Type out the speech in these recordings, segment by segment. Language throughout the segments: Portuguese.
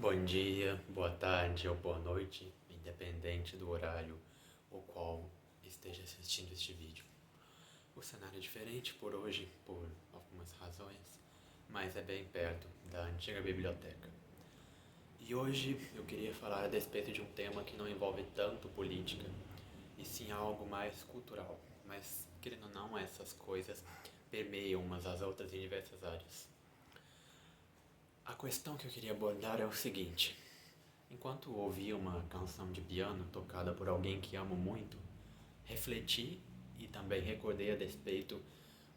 Bom dia, boa tarde ou boa noite, independente do horário o qual esteja assistindo este vídeo. O cenário é diferente por hoje, por algumas razões, mas é bem perto da antiga biblioteca. E hoje eu queria falar a respeito de um tema que não envolve tanto política, e sim algo mais cultural, mas querendo ou não, essas coisas permeiam umas às outras em diversas áreas. A questão que eu queria abordar é o seguinte: enquanto ouvia uma canção de piano tocada por alguém que amo muito, refleti e também recordei a respeito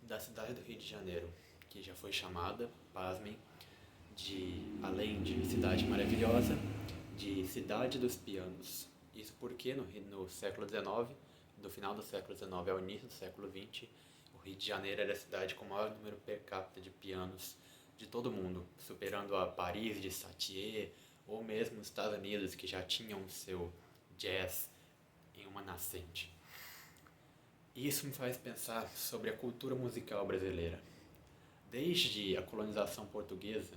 da cidade do Rio de Janeiro, que já foi chamada, pasmem, além de cidade maravilhosa, de cidade dos pianos. Isso porque no século XIX, do final do século XIX ao início do século XX, o Rio de Janeiro era a cidade com o maior número per capita de pianos de todo o mundo, superando a Paris de Satie, ou mesmo os Estados Unidos, que já tinham o seu jazz em uma nascente. E isso me faz pensar sobre a cultura musical brasileira. Desde a colonização portuguesa,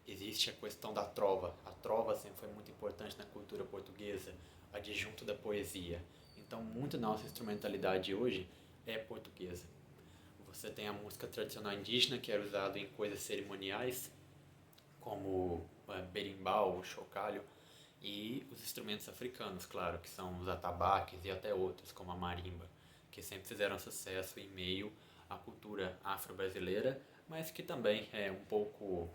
existe a questão da trova. A trova sempre foi muito importante na cultura portuguesa, adjunto da poesia. Então, muito da nossa instrumentalidade hoje é portuguesa. Você tem a música tradicional indígena, que era usada em coisas cerimoniais, como berimbau, chocalho, e os instrumentos africanos, claro, que são os atabaques e até outros, como a marimba, que sempre fizeram sucesso em meio à cultura afro-brasileira, mas que também é um pouco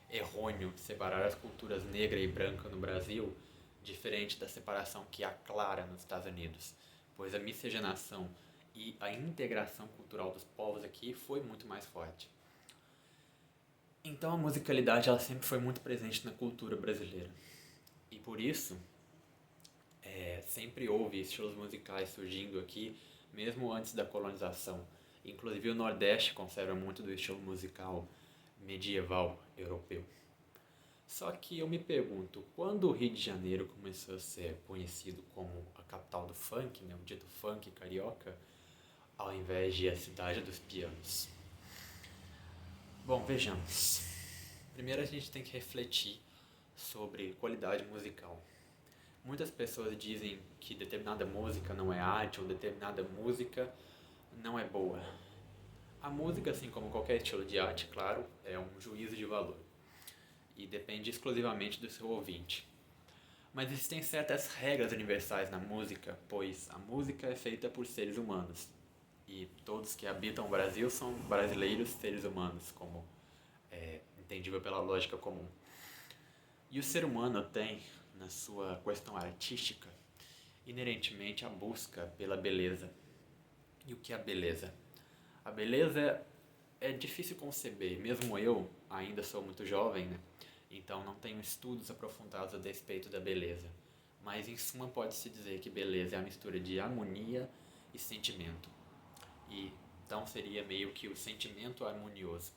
errôneo separar as culturas negra e branca no Brasil, diferente da separação que há clara nos Estados Unidos, pois a miscigenação e a integração cultural dos povos aqui foi muito mais forte. Então a musicalidade ela sempre foi muito presente na cultura brasileira. E por isso, sempre houve estilos musicais surgindo aqui, mesmo antes da colonização. Inclusive o Nordeste conserva muito do estilo musical medieval europeu. Só que eu me pergunto, quando o Rio de Janeiro começou a ser conhecido como a capital do funk, né, o dito funk carioca, ao invés de a cidade dos pianos? Bom, vejamos. Primeiro a gente tem que refletir sobre qualidade musical. Muitas pessoas dizem que determinada música não é arte ou determinada música não é boa. A música, assim como qualquer estilo de arte, claro, é um juízo de valor e depende exclusivamente do seu ouvinte. Mas existem certas regras universais na música, pois a música é feita por seres humanos e todos que habitam o Brasil são brasileiros seres humanos, como é entendível pela lógica comum. E o ser humano tem, na sua questão artística, inerentemente a busca pela beleza. E o que é a beleza? A beleza é difícil conceber, mesmo eu ainda sou muito jovem, né? Então não tenho estudos aprofundados a respeito da beleza. Mas em suma pode-se dizer que beleza é a mistura de harmonia e sentimento. E então seria meio que o sentimento harmonioso.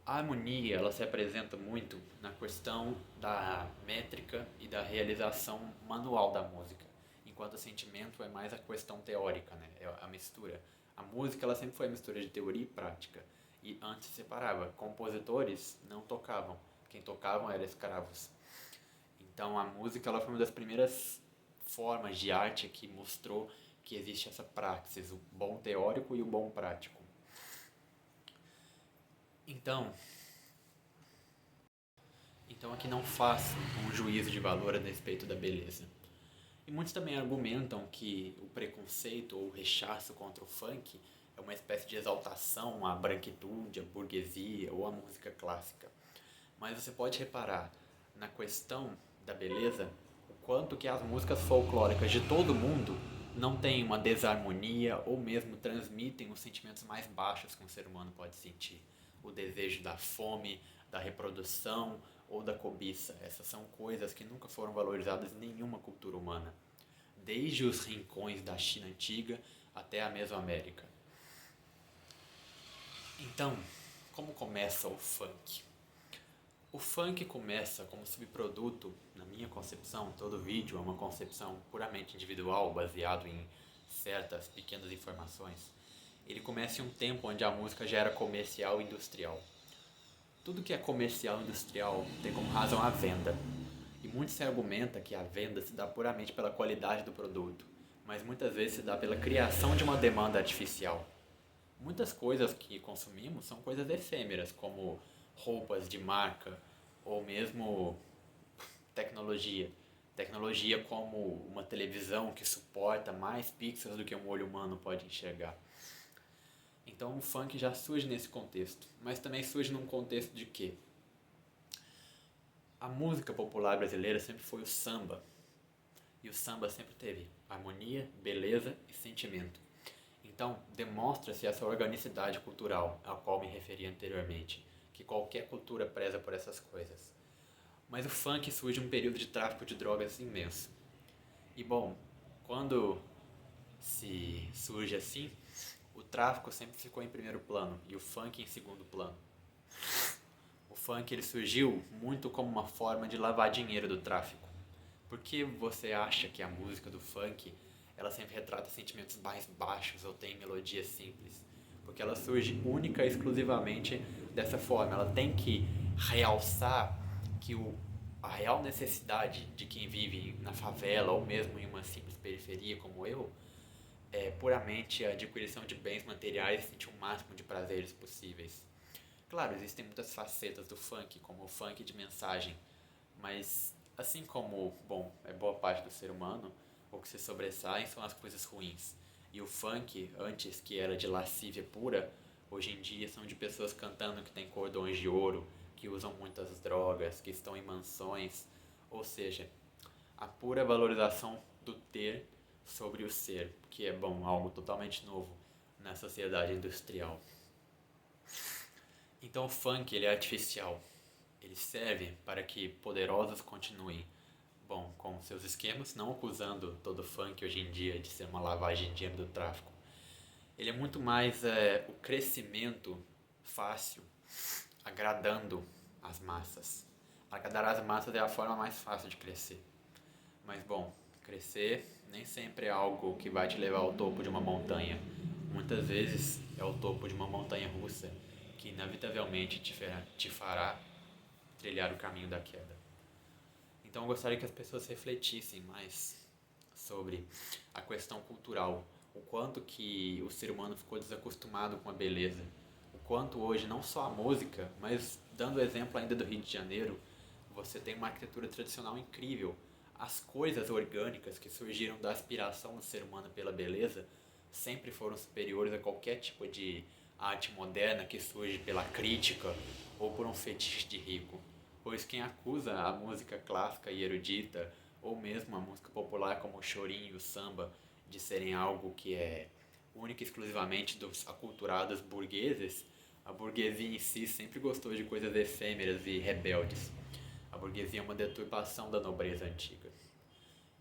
A harmonia ela se apresenta muito na questão da métrica e da realização manual da música, enquanto o sentimento é mais a questão teórica, né? É a mistura. A música ela sempre foi a mistura de teoria e prática, e antes se separava. Compositores não tocavam, quem tocavam eram escravos. Então a música ela foi uma das primeiras formas de arte que mostrou que existe essa praxis, o bom teórico e o bom prático. Então, aqui não faço um juízo de valor a respeito da beleza. E muitos também argumentam que o preconceito ou o rechaço contra o funk é uma espécie de exaltação à branquitude, à burguesia ou à música clássica. Mas você pode reparar na questão da beleza o quanto que as músicas folclóricas de todo mundo não têm uma desarmonia ou mesmo transmitem os sentimentos mais baixos que um ser humano pode sentir. O desejo da fome, da reprodução ou da cobiça. Essas são coisas que nunca foram valorizadas em nenhuma cultura humana, desde os rincões da China antiga até a Mesoamérica. Então, como começa o funk? O funk começa como subproduto, na minha concepção, todo vídeo é uma concepção puramente individual, baseado em certas pequenas informações. Ele começa em um tempo onde a música já era comercial e industrial. tudo que é comercial industrial tem como razão a venda. E muito se argumenta que a venda se dá puramente pela qualidade do produto, mas muitas vezes se dá pela criação de uma demanda artificial. Muitas coisas que consumimos são coisas efêmeras, como roupas de marca ou mesmo tecnologia. Tecnologia como uma televisão que suporta mais pixels do que um olho humano pode enxergar. Então o funk já surge nesse contexto, mas também surge num contexto de que a música popular brasileira sempre foi o samba. E o samba sempre teve harmonia, beleza e sentimento. Então, demonstra-se essa organicidade cultural a qual me referi anteriormente, que qualquer cultura preza por essas coisas. Mas o funk surge em um período de tráfico de drogas imenso. E bom, quando se surge assim, o tráfico sempre ficou em primeiro plano e o funk em segundo plano. O funk ele surgiu muito como uma forma de lavar dinheiro do tráfico. Por que você acha que a música do funk ela sempre retrata sentimentos mais baixos ou tem melodias simples? Porque ela surge única e exclusivamente dessa forma. Ela tem que realçar que a real necessidade de quem vive na favela ou mesmo em uma simples periferia como eu é puramente a adquisição de bens materiais e sentir o máximo de prazeres possíveis. Claro, existem muitas facetas do funk, como o funk de mensagem, mas assim como, bom, é boa parte do ser humano, o que se sobressaem são as coisas ruins. E o funk, antes que era de lascívia pura, hoje em dia são de pessoas cantando que têm cordões de ouro, que usam muitas drogas, que estão em mansões, ou seja, a pura valorização do ter sobre o ser, que é, bom, algo totalmente novo na sociedade industrial. Então o funk ele é artificial. Ele serve para que poderosos continuem, bom, com seus esquemas, não acusando todo funk hoje em dia de ser uma lavagem de dinheiro do tráfico. Ele é muito mais o crescimento fácil, agradando as massas. Agradar as massas é a forma mais fácil de crescer. Mas bom, crescer nem sempre é algo que vai te levar ao topo de uma montanha. Muitas vezes é o topo de uma montanha russa que inevitavelmente te fará trilhar o caminho da queda. Então eu gostaria que as pessoas refletissem mais sobre a questão cultural, o quanto que o ser humano ficou desacostumado com a beleza, o quanto hoje não só a música, mas dando exemplo ainda do Rio de Janeiro, você tem uma arquitetura tradicional incrível. As coisas orgânicas que surgiram da aspiração do ser humano pela beleza sempre foram superiores a qualquer tipo de arte moderna que surge pela crítica ou por um fetiche de rico. Pois quem acusa a música clássica e erudita, ou mesmo a música popular como o chorinho e o samba, de serem algo que é único e exclusivamente dos aculturados burgueses, a burguesia em si sempre gostou de coisas efêmeras e rebeldes. A burguesia é uma deturpação da nobreza antiga.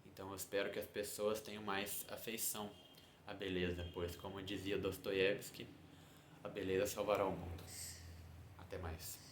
Então eu espero que as pessoas tenham mais afeição à beleza, pois, como dizia Dostoiévski, a beleza salvará o mundo. Até mais.